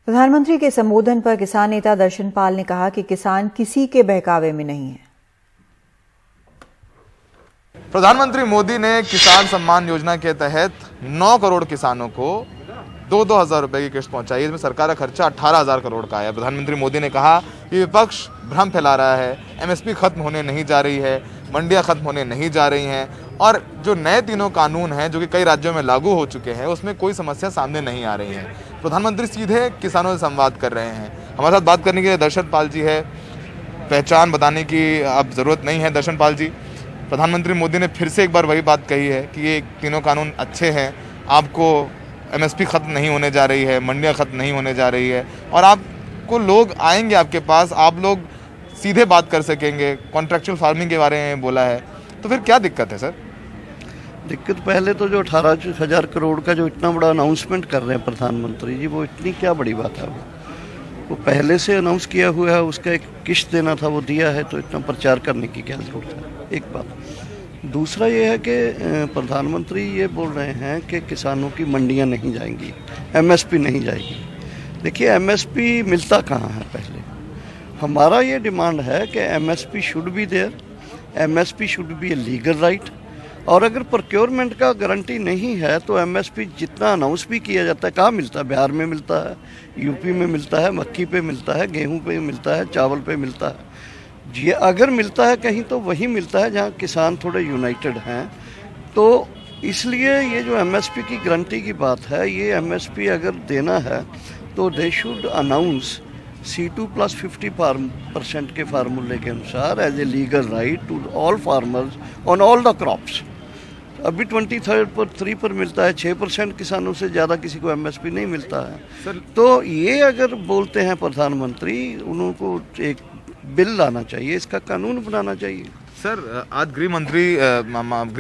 प्रधानमंत्री के संबोधन पर किसान नेता दर्शन पाल ने कहा कि किसान किसी के बहकावे में नहीं है। प्रधानमंत्री मोदी ने किसान सम्मान योजना के तहत 9 करोड़ किसानों को 2-2 हज़ार रुपए की किस्त पहुंचाई। इसमें सरकार का खर्चा 18,000 करोड़ का है। प्रधानमंत्री मोदी ने कहा कि विपक्ष भ्रम फैला रहा है, एमएसपी खत्म होने नहीं जा रही है, मंडियां खत्म होने नहीं जा रही हैं और जो नए तीनों कानून हैं जो कि कई राज्यों में लागू हो चुके हैं उसमें कोई समस्या सामने नहीं आ रही है। प्रधानमंत्री सीधे किसानों से संवाद कर रहे हैं। हमारे साथ बात करने के लिए दर्शन पाल जी है। पहचान बताने की अब जरूरत नहीं है। दर्शन पाल जी, प्रधानमंत्री मोदी ने फिर से एक बार वही बात कही है कि ये तीनों कानून अच्छे हैं, आपको एमएसपी खत्म नहीं होने जा रही है, मंडियां खत्म नहीं होने जा रही है और आपको लोग आएंगे आपके पास, आप लोग सीधे बात कर सकेंगे। कॉन्ट्रैक्चुअल फार्मिंग के बारे में बोला है, तो फिर क्या दिक्कत है सर? दिक्कत पहले तो जो 18,000 करोड़ का जो इतना बड़ा अनाउंसमेंट कर रहे हैं प्रधानमंत्री जी, वो इतनी क्या बड़ी बात है। वो पहले से अनाउंस किया हुआ है, उसका एक किस्त देना था वो दिया है, तो इतना प्रचार करने की क्या जरूरत है। एक बात। दूसरा ये है कि प्रधानमंत्री ये बोल रहे हैं कि किसानों की मंडियां नहीं जाएंगी, एमएसपी नहीं जाएगी। देखिए एमएसपी मिलता कहाँ है। पहले हमारा ये डिमांड है कि MSP should be there, MSP should be a legal right. और अगर प्रोक्योरमेंट का गारंटी नहीं है तो एमएसपी जितना अनाउंस भी किया जाता है, कहाँ मिलता है? बिहार में मिलता है, यूपी में मिलता है, मक्की पे मिलता है, गेहूं पे मिलता है, चावल पे मिलता है। ये अगर मिलता है कहीं तो वही मिलता है जहाँ किसान थोड़े यूनाइटेड हैं। तो इसलिए ये जो एमएसपी की गारंटी की बात है, ये एमएसपी अगर देना है तो दे शुड अनाउंस C2+50% के फार्मूले के अनुसार as a legal right to all farmers on all the crops. अभी 23 पर मिलता है, 6% किसानों से ज़्यादा किसी को एमएसपी नहीं मिलता है सर। तो ये अगर बोलते हैं प्रधानमंत्री, उनको एक बिल लाना चाहिए, इसका कानून बनाना चाहिए। सर, आज गृह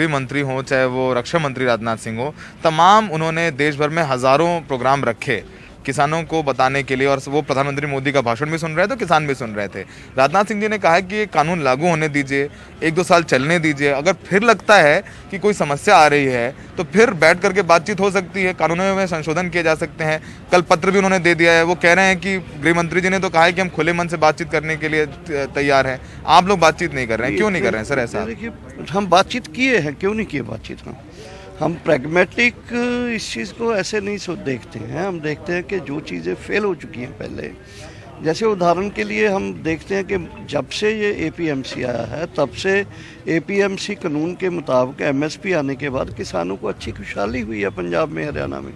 मंत्री हो चाहे वो रक्षा मंत्री राजनाथ सिंह हो, तमाम उन्होंने देश भर में हजारों प्रोग्राम रखे किसानों को बताने के लिए और वो प्रधानमंत्री मोदी का भाषण भी सुन रहे थे तो किसान भी सुन रहे थे। राजनाथ सिंह जी ने कहा है कि ये कानून लागू होने दीजिए, 1-2 साल चलने दीजिए, अगर फिर लगता है कि कोई समस्या आ रही है तो फिर बैठ करके बातचीत हो सकती है, कानूनों में संशोधन किए जा सकते हैं। कल पत्र भी उन्होंने दे दिया है। वो कह रहे हैं कि गृह मंत्री जी ने तो कहा है कि हम खुले मन से बातचीत करने के लिए तैयार हैं। आप लोग बातचीत नहीं कर रहे हैं, क्यों नहीं कर रहे हैं सर? ऐसा देखिए, हम बातचीत किए हैं, क्यों नहीं किए बातचीत? हम प्रैग्मेटिक इस चीज़ को ऐसे नहीं देखते हैं। हम देखते हैं कि जो चीज़ें फेल हो चुकी हैं पहले, जैसे उदाहरण के लिए हम देखते हैं कि जब से ये एपीएमसी आया है तब से एपीएमसी कानून के मुताबिक एमएसपी आने के बाद किसानों को अच्छी खुशहाली हुई है। पंजाब में, हरियाणा में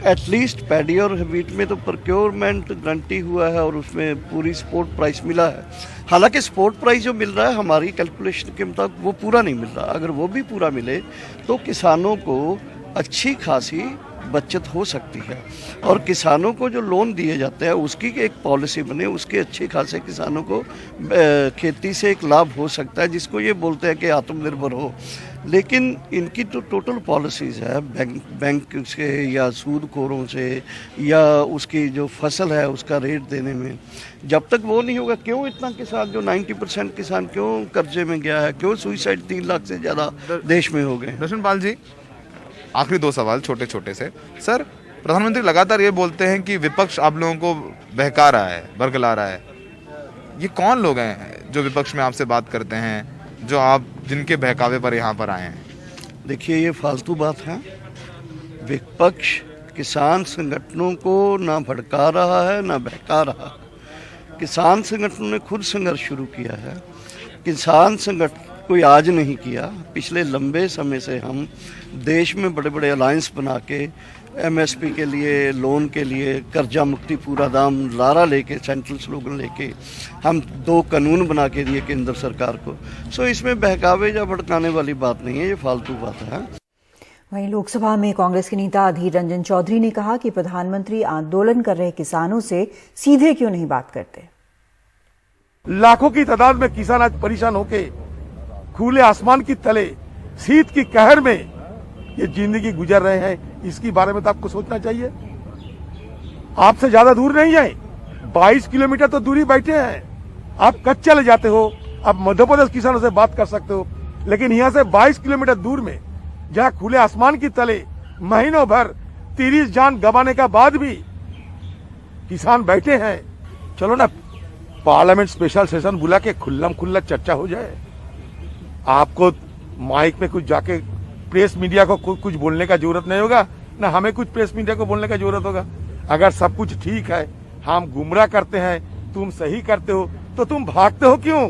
एटलीस्ट पैडी और व्हीट में तो प्रोक्योरमेंट गारंटी हुआ है और उसमें पूरी सपोर्ट प्राइस मिला है। हालांकि सपोर्ट प्राइस जो मिल रहा है हमारी कैलकुलेशन के मुताबिक वो पूरा नहीं मिल रहा। अगर वो भी पूरा मिले तो किसानों को अच्छी खासी बचत हो सकती है और किसानों को जो लोन दिए जाते हैं उसकी एक पॉलिसी बने, उसके अच्छे खासे किसानों को खेती से एक लाभ हो सकता है, जिसको ये बोलते हैं कि आत्मनिर्भर हो। लेकिन इनकी तो टोटल पॉलिसीज़ है बैंक से या सूदखोरों से या उसकी जो फसल है उसका रेट देने में। जब तक वो नहीं होगा, क्यों इतना किसान जो 90% किसान क्यों कर्जे में गया है, क्यों सुसाइड 3 लाख से ज़्यादा देश में हो गए? दर्शन पाल जी, आखिरी 2 सवाल छोटे छोटे से। सर, प्रधानमंत्री लगातार ये बोलते हैं कि विपक्ष आप लोगों को बहका रहा है, बरगला रहा है। ये कौन लोग हैं जो विपक्ष में आपसे बात करते हैं, जो आप जिनके बहकावे पर यहाँ पर आए हैं? देखिए, ये फालतू बात है। विपक्ष किसान संगठनों को ना भड़का रहा है ना बहका रहा। किसान संगठनों ने खुद संघर्ष शुरू किया है। किसान संगठन कोई आज नहीं किया, पिछले लंबे समय से हम देश में बड़े बड़े अलायंस बना के एमएसपी के लिए, लोन के लिए, कर्जा मुक्ति पूरा दाम, लारा लेके, सेंट्रल स्लोगन लेके हम 2 कानून बना के दिए केंद्र सरकार को। सो इसमें बहकावे या भड़काने वाली बात नहीं है, ये फालतू बात है। वहीं लोकसभा में कांग्रेस के नेता अधीर रंजन चौधरी ने कहा कि प्रधानमंत्री आंदोलन कर रहे किसानों से सीधे क्यों नहीं बात करते। लाखों की तादाद में किसान आज परेशान होके खुले आसमान की तले शीत की कहर में ये जिंदगी गुजर रहे हैं। इसके बारे में तो आपको सोचना चाहिए। आपसे ज्यादा दूर नहीं है, 22 किलोमीटर तो दूरी बैठे हैं। आप कच्छ चले जाते हो, आप मध्य प्रदेश किसानों से बात कर सकते हो, लेकिन यहां से 22 किलोमीटर दूर में जहां खुले आसमान की तले महीनों भर 30 जान गंवाने का बाद भी किसान बैठे हैं, चलो ना पार्लियामेंट स्पेशल सेशन बुला के खुल्लम खुल्ला चर्चा हो जाए। आपको माइक में कुछ जाके प्रेस मीडिया को कुछ बोलने का जरूरत नहीं होगा, ना हमें कुछ प्रेस मीडिया को बोलने का जरूरत होगा। अगर सब कुछ ठीक है, हम गुमराह करते हैं, तुम सही करते हो, तो तुम भागते हो क्यों?